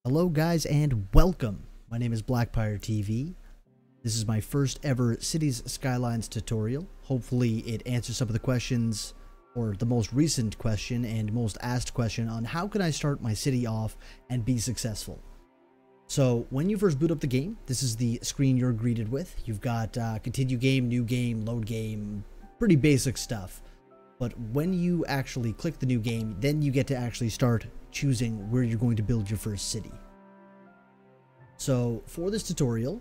Hello guys and welcome. My name is Blackpire TV. This is my first ever Cities Skylines tutorial. Hopefully it answers some of the questions, or the most recent question and most asked question on how can I start my city off and be successful. So when you first boot up the game, this is the screen you're greeted with. You've got continue game, new game, load game, pretty basic stuff. But when you actually click the new game, then you get to actually start choosing where you're going to build your first city. So for this tutorial,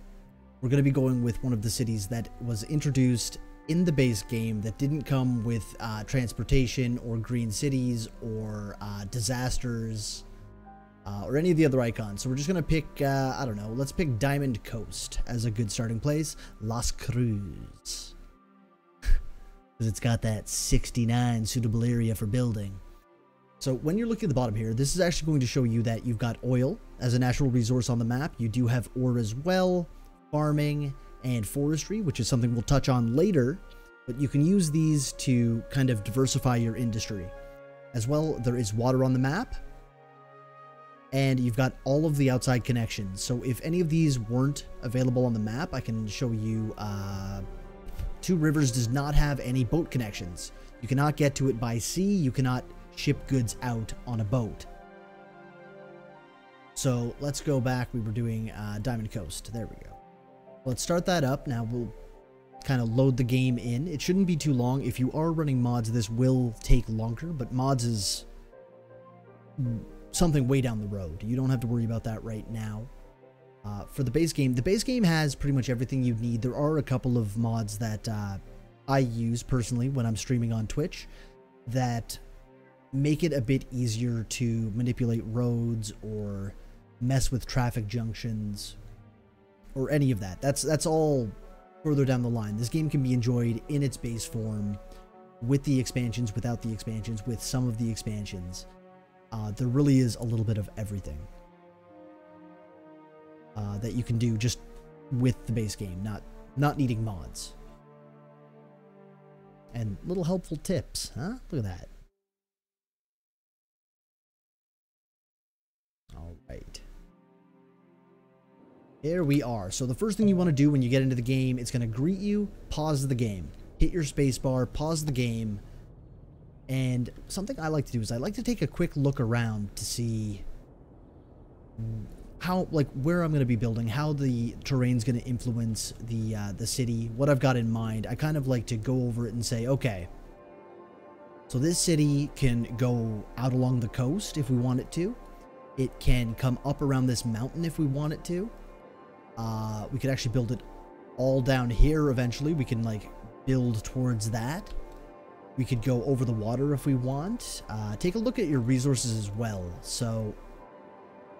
we're going to be going with one of the cities that was introduced in the base game that didn't come with transportation or green cities or disasters or any of the other icons. So we're just going to pick, I don't know, let's pick Diamond Coast as a good starting place. Las Cruz. Because it's got that 69 suitable area for building. So when you're looking at the bottom here, this is actually going to show you that you've got oil as a natural resource on the map. You do have ore as well, farming, and forestry, which is something we'll touch on later. But you can use these to kind of diversify your industry. As well, there is water on the map. And you've got all of the outside connections. So if any of these weren't available on the map, I can show you... Two Rivers does not have any boat connections. You cannot get to it by sea. You cannot ship goods out on a boat. So let's go back. We were doing Diamond Coast. There we go. Let's start that up. Now we'll kind of load the game in. It shouldn't be too long. If you are running mods, this will take longer, but mods is something way down the road. You don't have to worry about that right now. For the base game has pretty much everything you need. There are a couple of mods that I use personally when I'm streaming on Twitch that make it a bit easier to manipulate roads or mess with traffic junctions or any of that. That's all further down the line. This game can be enjoyed in its base form with the expansions, without the expansions, with some of the expansions. There really is a little bit of everything that you can do just with the base game, not needing mods. And little helpful tips, huh? Look at that. All right. Here we are. So the first thing you want to do when you get into the game, it's going to greet you, pause the game. Hit your spacebar, pause the game. And something I like to do is I like to take a quick look around to see how, like, where I'm going to be building, how the terrain's going to influence the city, what I've got in mind. I kind of like to go over it and say, okay, so this city can go out along the coast if we want it to. It can come up around this mountain if we want it to. We could actually build it all down here eventually. We can, like, build towards that. We could go over the water if we want. Take a look at your resources as well. So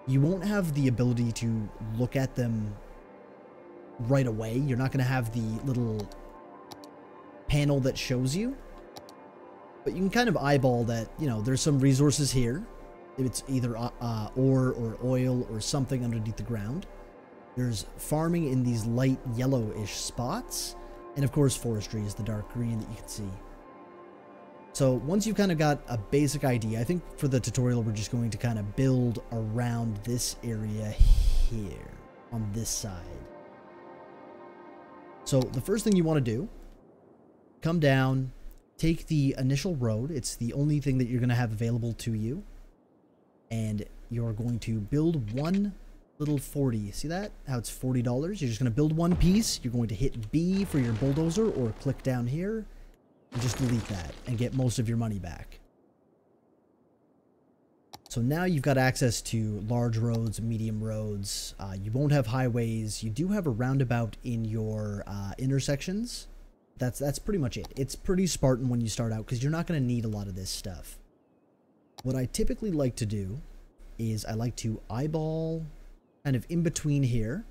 you won't have the ability to look at them right away. You're not going to have the little panel that shows you. But you can kind of eyeball that, you know, there's some resources here. It's either ore or oil or something underneath the ground. There's farming in these light yellowish spots. And of course, forestry is the dark green that you can see. So once you've kind of got a basic idea, I think for the tutorial, we're just going to kind of build around this area here on this side. So the first thing you want to do, come down, take the initial road. It's the only thing that you're going to have available to you. And you're going to build one little 40. See that? How it's $40? You're just going to build one piece. You're going to hit B for your bulldozer or click down here. And just delete that and get most of your money back. So now you've got access to large roads, medium roads. You won't have highways. You do have a roundabout in your intersections. That's pretty much it. It's pretty Spartan when you start out because you're not going to need a lot of this stuff. What I typically like to do is I like to eyeball kind of in between here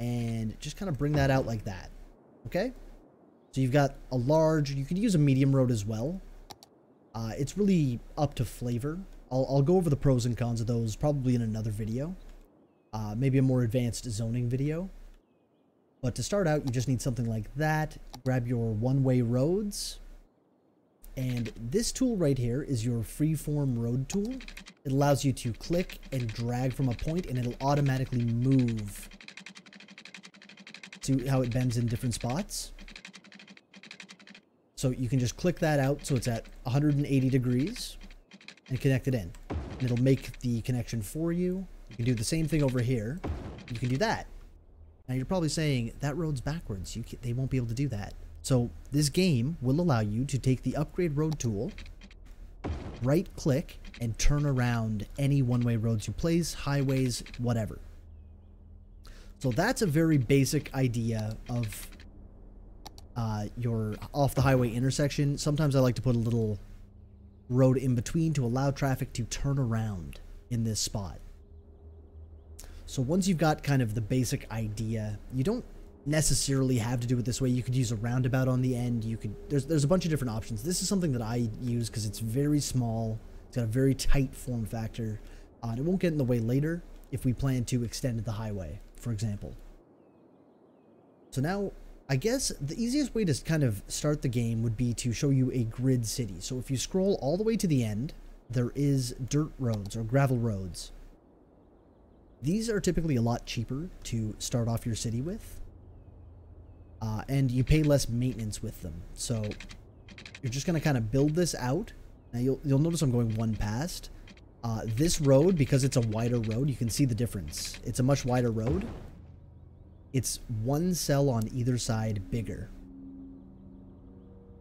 and just kind of bring that out like that. Okay? So you've got a large, you could use a medium road as well. It's really up to flavor. I'll go over the pros and cons of those probably in another video. Maybe a more advanced zoning video. But to start out, you just need something like that. Grab your one-way roads. And this tool right here is your freeform road tool. It allows you to click and drag from a point, and it'll automatically move. See how it bends in different spots? So you can just click that out so it's at 180 degrees and connect it in. And it'll make the connection for you. You can do the same thing over here. You can do that. Now you're probably saying, that road's backwards. They won't be able to do that. So this game will allow you to take the upgrade road tool, right click, and turn around any one-way roads you place, highways, whatever. So that's a very basic idea of your off-the-highway intersection. Sometimes I like to put a little road in between to allow traffic to turn around in this spot. So once you've got kind of the basic idea, you don't necessarily have to do it this way. You could use a roundabout on the end. You could, there's a bunch of different options. This is something that I use because it's very small. It's got a very tight form factor. It won't get in the way later if we plan to extend the highway, for example. So now, I guess the easiest way to kind of start the game would be to show you a grid city. So if you scroll all the way to the end, there is dirt roads or gravel roads. These are typically a lot cheaper to start off your city with. And you pay less maintenance with them. So you're just going to kind of build this out. Now you'll notice I'm going one past. This road, because it's a wider road, you can see the difference. It's a much wider road. It's one cell on either side bigger.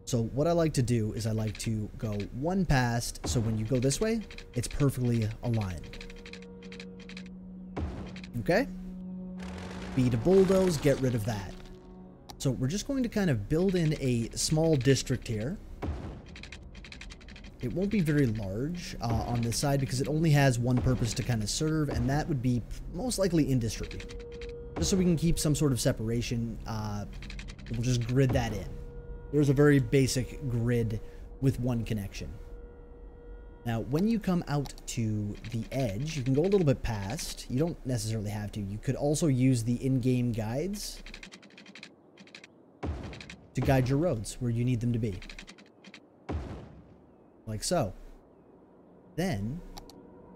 So what I like to do is I like to go one past, so when you go this way, it's perfectly aligned. Okay? B to bulldoze, get rid of that. So we're just going to kind of build in a small district here. It won't be very large on this side because it only has one purpose to kind of serve, and that would be most likely industry. Just so we can keep some sort of separation, we'll just grid that in. There's a very basic grid with one connection. Now, when you come out to the edge, you can go a little bit past. You don't necessarily have to. You could also use the in-game guides to guide your roads where you need them to be. Like so. Then,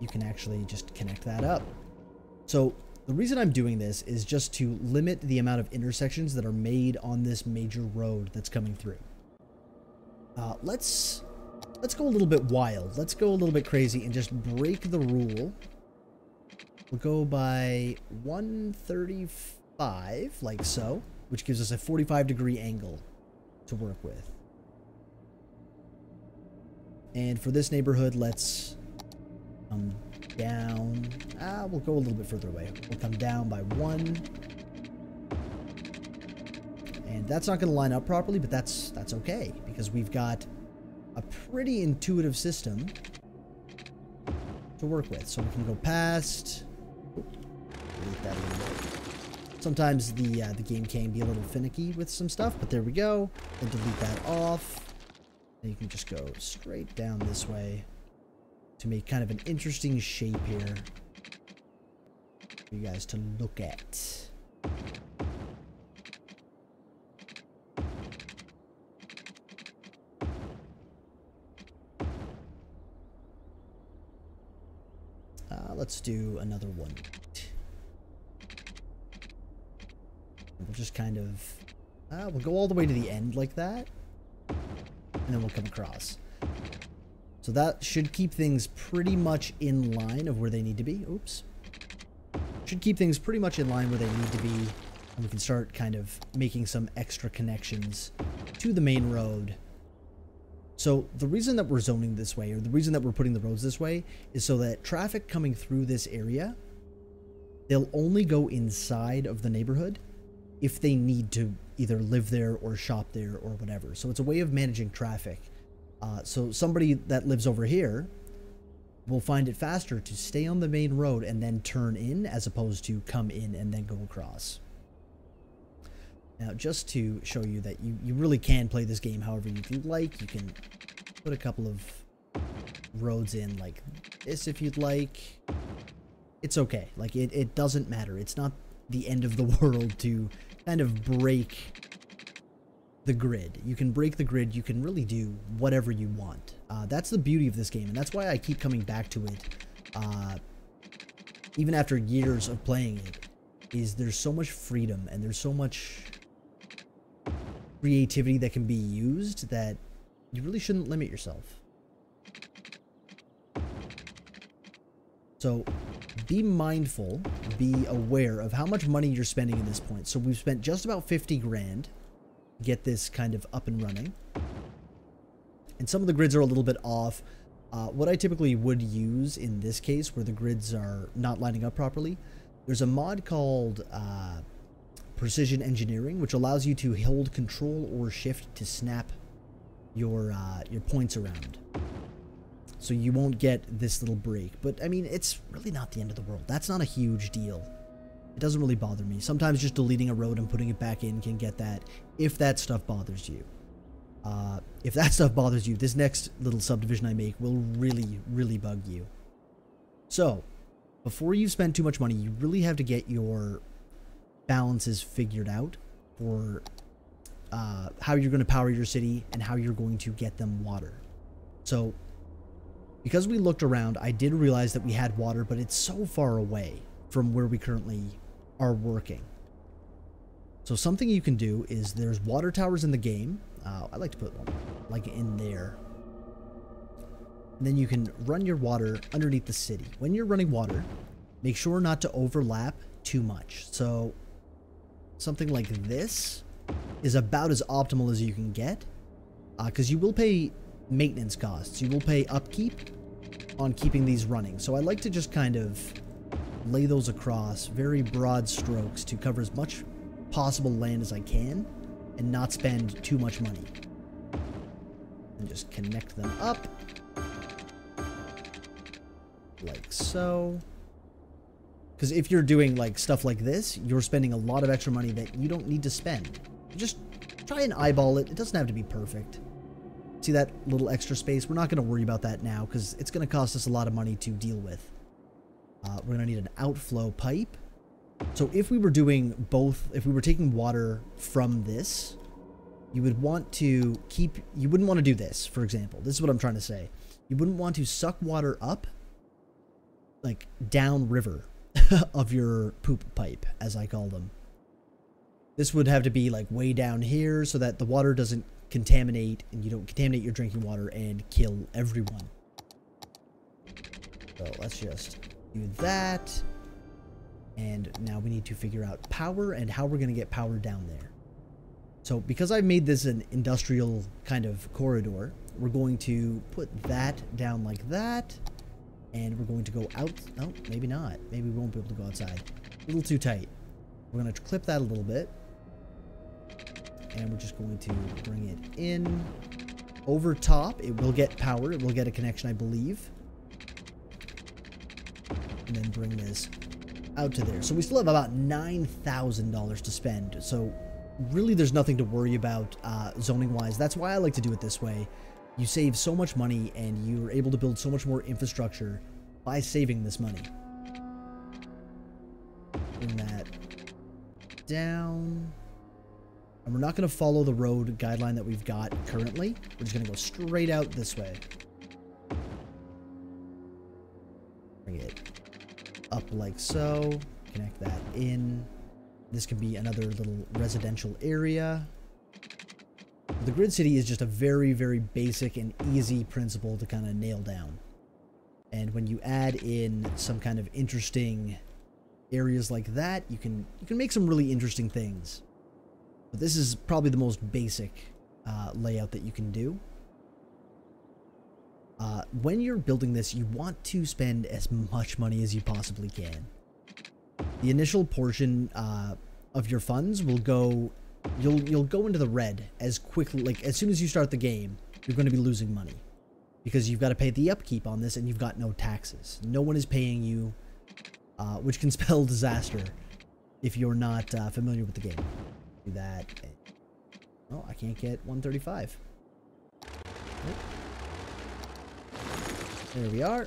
you can actually just connect that up. So, the reason I'm doing this is just to limit the amount of intersections that are made on this major road that's coming through. Let's go a little bit wild. Let's go a little bit crazy and just break the rule. We'll go by 135, like so, which gives us a 45-degree angle to work with. And for this neighborhood, let's come down. We'll go a little bit further away. We'll come down by 1. And that's not going to line up properly, but that's okay, because we've got a pretty intuitive system to work with. So we can go past. Delete that a little bit. Sometimes the game can be a little finicky with some stuff, but there we go. Then delete that off. And you can just go straight down this way to make kind of an interesting shape here for you guys to look at. Let's do another one. We'll just kind of... we'll go all the way to the end like that. And then we'll come across. So that should keep things pretty much in line of where they need to be. Oops. Should keep things pretty much in line where they need to be. And we can start kind of making some extra connections to the main road. So the reason that we're zoning this way, or the reason that we're putting the roads this way, is so that traffic coming through this area, they'll only go inside of the neighborhood if they need to either live there or shop there or whatever. So it's a way of managing traffic. So somebody that lives over here will find it faster to stay on the main road and then turn in, as opposed to come in and then go across. Now, just to show you that you really can play this game however you like, you can put a couple of roads in like this if you'd like. It's okay. Like, it doesn't matter. It's not the end of the world to kind of break the grid. You can break the grid. You can really do whatever you want. That's the beauty of this game, and that's why I keep coming back to it even after years of playing it, is there's so much freedom and there's so much creativity that can be used that you really shouldn't limit yourself. So be mindful, be aware of how much money you're spending at this point. So we've spent just about 50 grand to get this kind of up and running. And some of the grids are a little bit off. What I typically would use in this case, where the grids are not lining up properly, there's a mod called Precision Engineering, which allows you to hold Control or Shift to snap your points around. So you won't get this little break. But, I mean, it's really not the end of the world. That's not a huge deal. It doesn't really bother me. Sometimes just deleting a road and putting it back in can get that, if that stuff bothers you. If that stuff bothers you, this next little subdivision I make will really, really bug you. So, before you spend too much money, you really have to get your balances figured out for how you're going to power your city and how you're going to get them water. So, because we looked around, I did realize that we had water, but it's so far away from where we currently are working. So something you can do is there's water towers in the game. I like to put one like in there. And then you can run your water underneath the city. When you're running water, make sure not to overlap too much. So something like this is about as optimal as you can get, because you will pay maintenance costs. You will pay upkeep on keeping these running. So I like to just kind of lay those across very broad strokes to cover as much possible land as I can and not spend too much money. And just connect them up like so. Because if you're doing like stuff like this, you're spending a lot of extra money that you don't need to spend. Just try and eyeball it. It doesn't have to be perfect. See that little extra space? We're not going to worry about that now because it's going to cost us a lot of money to deal with. We're going to need an outflow pipe. So if we were doing both, if we were taking water from this, you would want to keep, you wouldn't want to do this, for example. This is what I'm trying to say. You wouldn't want to suck water up, like down river of your poop pipe, as I call them. This would have to be like way down here so that the water doesn't contaminate and you don't contaminate your drinking water and kill everyone. So let's just do that. And now we need to figure out power and how we're going to get power down there. So because I've made this an industrial kind of corridor, we're going to put that down like that. And we're going to go out. No, maybe not. Maybe we won't be able to go outside. A little too tight. We're going to clip that a little bit. And we're just going to bring it in over top. It will get power. It will get a connection, I believe. And then bring this out to there. So we still have about $9,000 to spend. So really there's nothing to worry about zoning wise. That's why I like to do it this way. You save so much money and you're able to build so much more infrastructure by saving this money. Bring that down. And we're not going to follow the road guideline that we've got currently. We're just going to go straight out this way. Bring it up like so. Connect that in. This can be another little residential area. The grid city is just a very, very basic and easy principle to kind of nail down. And when you add in some kind of interesting areas like that, you can make some really interesting things. But this is probably the most basic layout that you can do. When you're building this, you want to spend as much money as you possibly can. The initial portion of your funds will go, you'll go into the red as quickly, like as soon as you start the game, you're going to be losing money. Because you've got to pay the upkeep on this and you've got no taxes. No one is paying you, which can spell disaster if you're not familiar with the game. Do that. Oh, I can't get 135. Nope. There we are.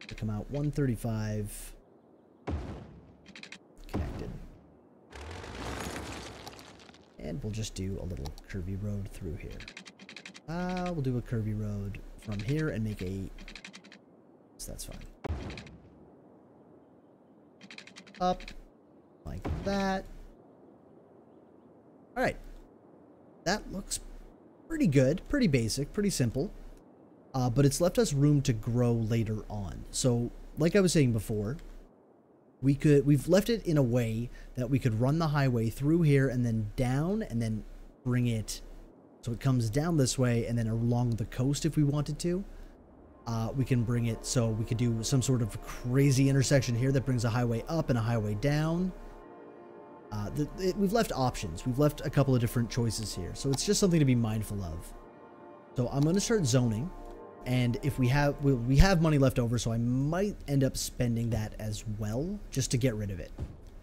We come out 135. Connected. And we'll just do a little curvy road through here. We'll do a curvy road from here and make a... What's that's fine. Up like that. All right. That looks pretty good, pretty basic, pretty simple. But it's left us room to grow later on. So, like I was saying before, we've left it in a way that we could run the highway through here and then down and then bring it so it comes down this way and then along the coast if we wanted to. We can bring it so we could do some sort of crazy intersection here that brings a highway up and a highway down. We've left options. We've left a couple of different choices here. So it's just something to be mindful of. So I'm going to start zoning. And if we have money left over, so I might end up spending that as well, just to get rid of it.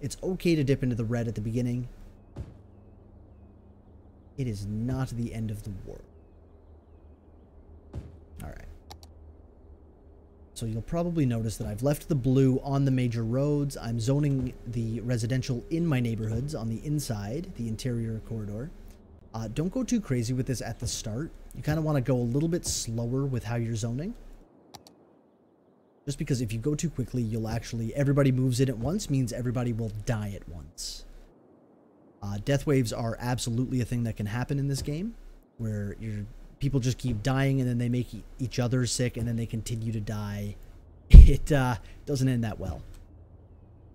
It's okay to dip into the red at the beginning. It is not the end of the world. All right. So you'll probably notice that I've left the blue on the major roads. I'm zoning the residential in my neighborhoods on the inside, the interior corridor. Don't go too crazy with this at the start. You kind of want to go a little bit slower with how you're zoning. Just because if you go too quickly, you'll actually... Everybody moves in at once means everybody will die at once. Death waves are absolutely a thing that can happen in this game. Where people just keep dying and then they make each other sick and then they continue to die. It doesn't end that well.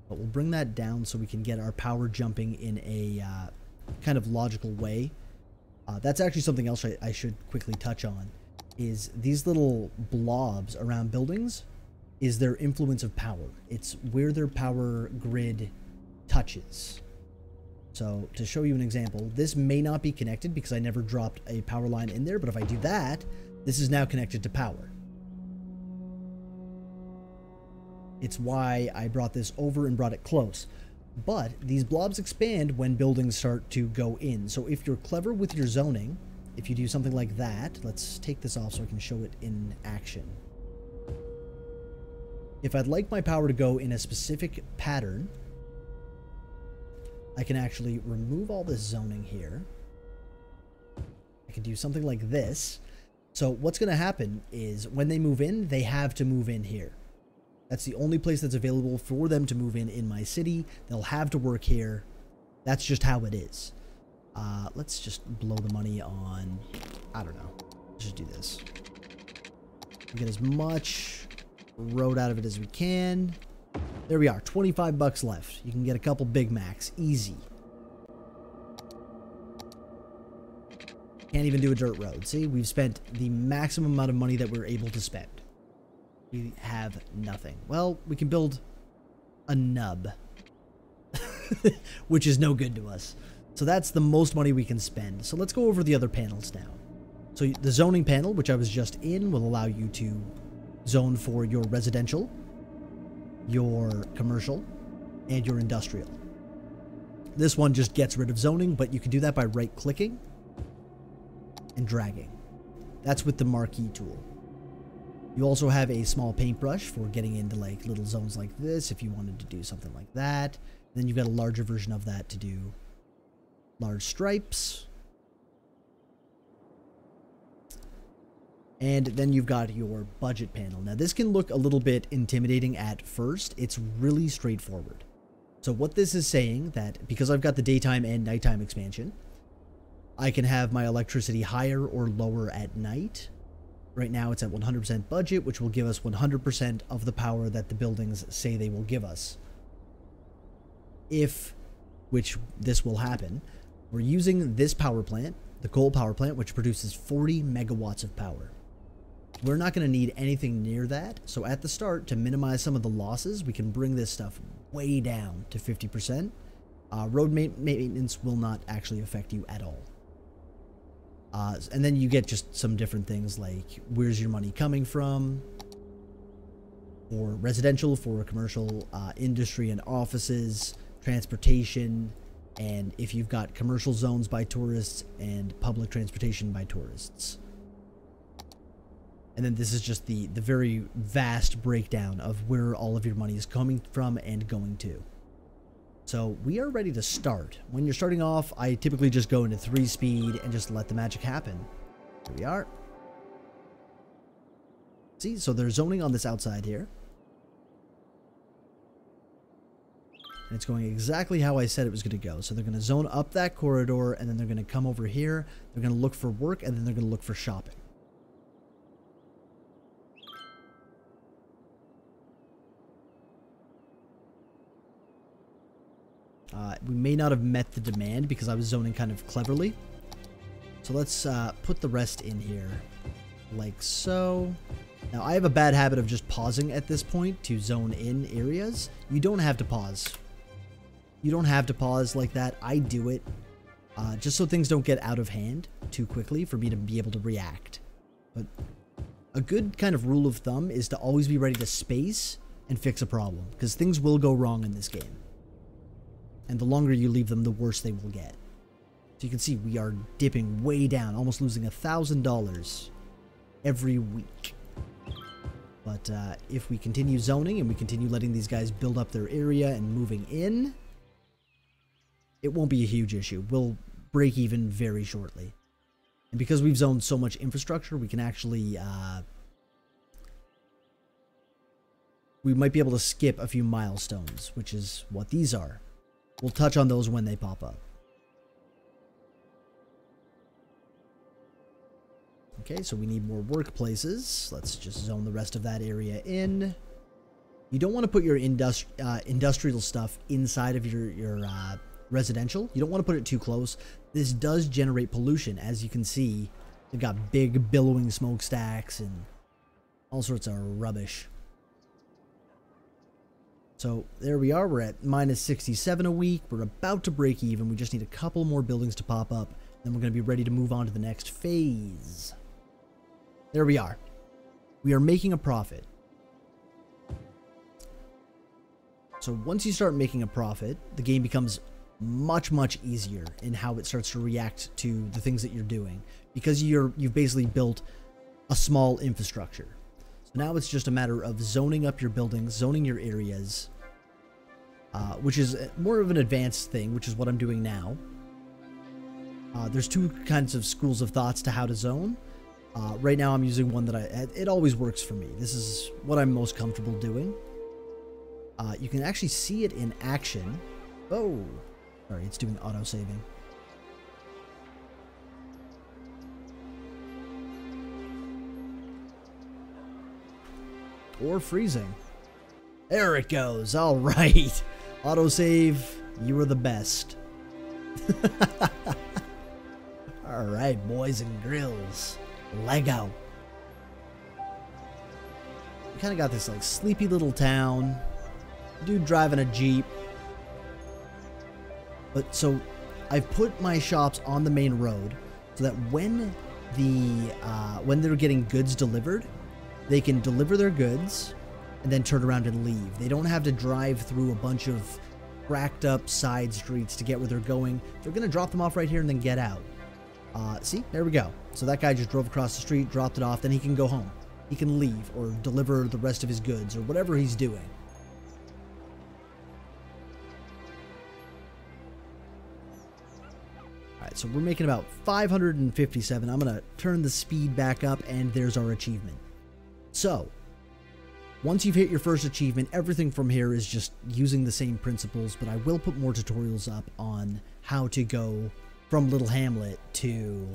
But we'll bring that down so we can get our power jumping in a kind of logical way. That's actually something else I should quickly touch on, is these little blobs around buildings is their influence of power. It's where their power grid touches. So to show you an example, this may not be connected because I never dropped a power line in there, but if I do that, this is now connected to power. It's why I brought this over and brought it close. But these blobs expand when buildings start to go in. So if you're clever with your zoning, if you do something like that, let's take this off so I can show it in action. If I'd like my power to go in a specific pattern, I can actually remove all this zoning here. I can do something like this. So what's going to happen is when they move in, they have to move in here. That's the only place that's available for them to move in my city. They'll have to work here. That's just how it is. Let's just blow the money on... I don't know. Let's just do this. We get as much road out of it as we can. There we are. 25 bucks left. You can get a couple Big Macs. Easy. Can't even do a dirt road. See, we've spent the maximum amount of money that we're able to spend. We have nothing. Well, we can build a nub, which is no good to us. So that's the most money we can spend. So let's go over the other panels now. So the zoning panel, which I was just in, will allow you to zone for your residential, your commercial, and your industrial. This one just gets rid of zoning, but you can do that by right-clicking and dragging. That's with the marquee tool. You also have a small paintbrush for getting into like little zones like this if you wanted to do something like that. Then you've got a larger version of that to do large stripes. And then you've got your budget panel. Now this can look a little bit intimidating at first. It's really straightforward. So what this is saying that because I've got the daytime and nighttime expansion, I can have my electricity higher or lower at night. Right now it's at 100% budget, which will give us 100% of the power that the buildings say they will give us. Which this will happen, we're using this power plant, the coal power plant, which produces 40 megawatts of power. We're not going to need anything near that, so at the start, to minimize some of the losses, we can bring this stuff way down to 50%. Road maintenance will not actually affect you at all. And then you get just some different things like where's your money coming from for residential, for commercial, industry and offices, transportation, and if you've got commercial zones by tourists and public transportation by tourists. And then this is just the very vast breakdown of where all of your money is coming from and going to. So we are ready to start. When you're starting off, I typically just go into 3-speed and just let the magic happen. Here we are. See, so they're zoning on this outside here. And it's going exactly how I said it was going to go. So they're going to zone up that corridor, and then they're going to come over here. They're going to look for work, and then they're going to look for shopping. We may not have met the demand because I was zoning kind of cleverly. So let's put the rest in here like so. Now, I have a bad habit of just pausing at this point to zone in areas. You don't have to pause. You don't have to pause like that. I do it just so things don't get out of hand too quickly for me to be able to react. But a good kind of rule of thumb is to always be ready to space and fix a problem, because things will go wrong in this game. And the longer you leave them, the worse they will get. So you can see we are dipping way down, almost losing $1,000 every week. But if we continue zoning and we continue letting these guys build up their area and moving in, it won't be a huge issue. We'll break even very shortly. And because we've zoned so much infrastructure, we can actually... we might be able to skip a few milestones, which is what these are. We'll touch on those when they pop up. Okay, so we need more workplaces. Let's just zone the rest of that area in. You don't want to put your industrial stuff inside of your residential. You don't want to put it too close. This does generate pollution, as you can see. They've got big billowing smokestacks and all sorts of rubbish. So there we are. We're at minus 67 a week. We're about to break even. We just need a couple more buildings to pop up. Then we're going to be ready to move on to the next phase. There we are. We are making a profit. So once you start making a profit, the game becomes much, much easier in how it starts to react to the things that you're doing, because you've basically built a small infrastructure. So now it's just a matter of zoning up your buildings, zoning your areas, which is more of an advanced thing, which is what I'm doing now. There's two kinds of schools of thoughts to how to zone. Right now I'm using one that it always works for me. This is what I'm most comfortable doing. You can actually see it in action. Oh, sorry, it's doing auto-saving. Or freezing. There it goes. All right. Autosave, you were the best. All right, boys and grills. Lego. We kind of got this like sleepy little town. Dude driving a Jeep. But so I've put my shops on the main road so that when they're getting goods delivered, they can deliver their goods and then turn around and leave. They don't have to drive through a bunch of cracked up side streets to get where they're going. They're going to drop them off right here and then get out. See, there we go. So that guy just drove across the street, dropped it off, then he can go home. He can leave or deliver the rest of his goods or whatever he's doing. Alright, so we're making about 557. I'm going to turn the speed back up, and there's our achievement. So, once you've hit your first achievement, everything from here is just using the same principles, but I will put more tutorials up on how to go from Little Hamlet to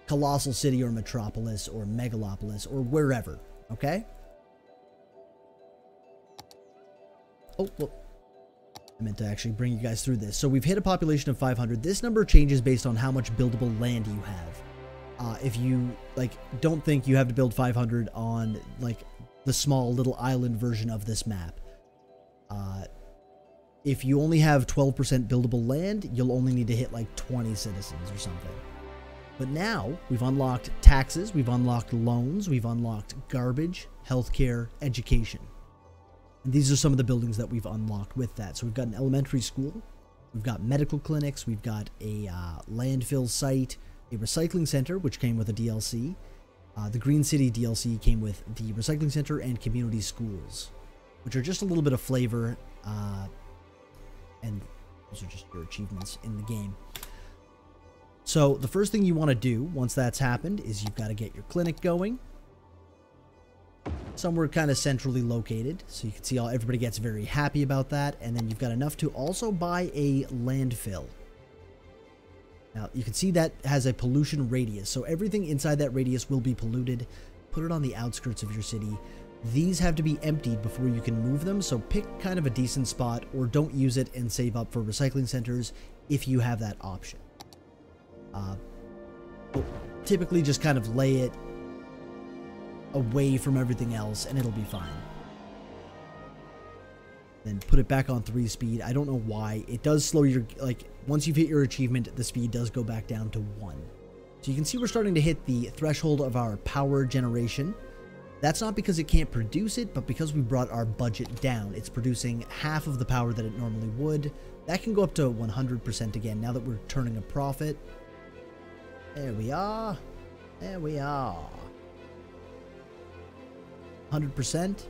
Colossal City or Metropolis or Megalopolis or wherever, okay? Oh, well, I meant to actually bring you guys through this. So we've hit a population of 500. This number changes based on how much buildable land you have. If you, like, don't think you have to build 500 on, like, the small little island version of this map. If you only have 12% buildable land, you'll only need to hit, like, 20 citizens or something. But now, we've unlocked taxes, we've unlocked loans, we've unlocked garbage, healthcare, education. And these are some of the buildings that we've unlocked with that. So we've got an elementary school, we've got medical clinics, we've got a landfill site, a recycling center, which came with a DLC. The Green City DLC came with the recycling center and community schools, which are just a little bit of flavor, and those are just your achievements in the game. So the first thing you want to do once that's happened is you've got to get your clinic going. somewhere kind of centrally located. So you can see everybody gets very happy about that. And then you've got enough to also buy a landfill. Now, you can see that has a pollution radius. So everything inside that radius will be polluted. Put it on the outskirts of your city. These have to be emptied before you can move them. So pick kind of a decent spot, or don't use it and save up for recycling centers if you have that option. Typically just kind of lay it away from everything else and it'll be fine. Then put it back on 3 speed. I don't know why. It does slow your, like, once you've hit your achievement, the speed does go back down to 1. So you can see we're starting to hit the threshold of our power generation. That's not because it can't produce it, but because we brought our budget down. It's producing half of the power that it normally would. That can go up to 100% again now that we're turning a profit. There we are. There we are. 100%.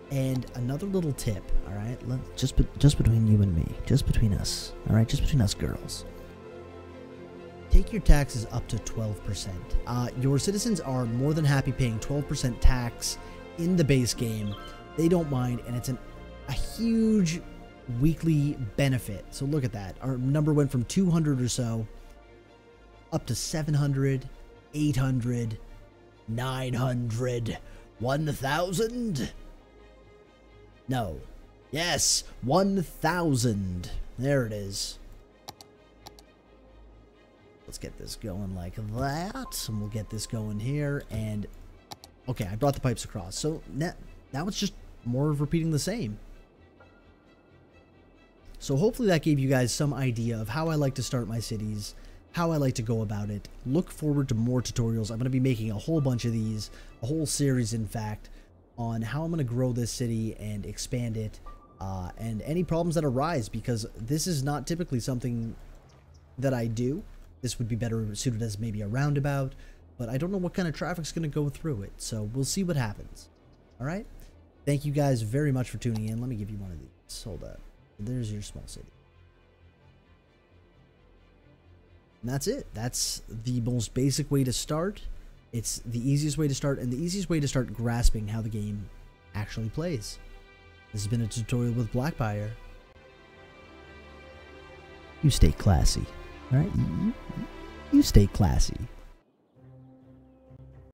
And another little tip, all right? Just between you and me. Just between us. All right? Just between us girls. Take your taxes up to 12%. Your citizens are more than happy paying 12% tax in the base game. They don't mind, and it's a huge weekly benefit. So look at that. Our number went from 200 or so up to 700, 800, 900, 1,000. No. Yes, 1,000. There it is. Let's get this going like that, and we'll get this going here, and okay, I brought the pipes across. So now it's just more of repeating the same. So hopefully that gave you guys some idea of how I like to start my cities, how I like to go about it. Look forward to more tutorials. I'm going to be making a whole bunch of these, a whole series in fact, on how I'm going to grow this city and expand it, and any problems that arise, because this is not typically something that I do. This would be better suited as maybe a roundabout, but I don't know what kind of traffic's going to go through it, so we'll see what happens. All right? Thank you guys very much for tuning in. Let me give you one of these. Hold up. There's your small city. And that's it. That's the most basic way to start. It's the easiest way to start, and the easiest way to start grasping how the game actually plays. This has been a tutorial with Blackfire. You stay classy. All right? You stay classy.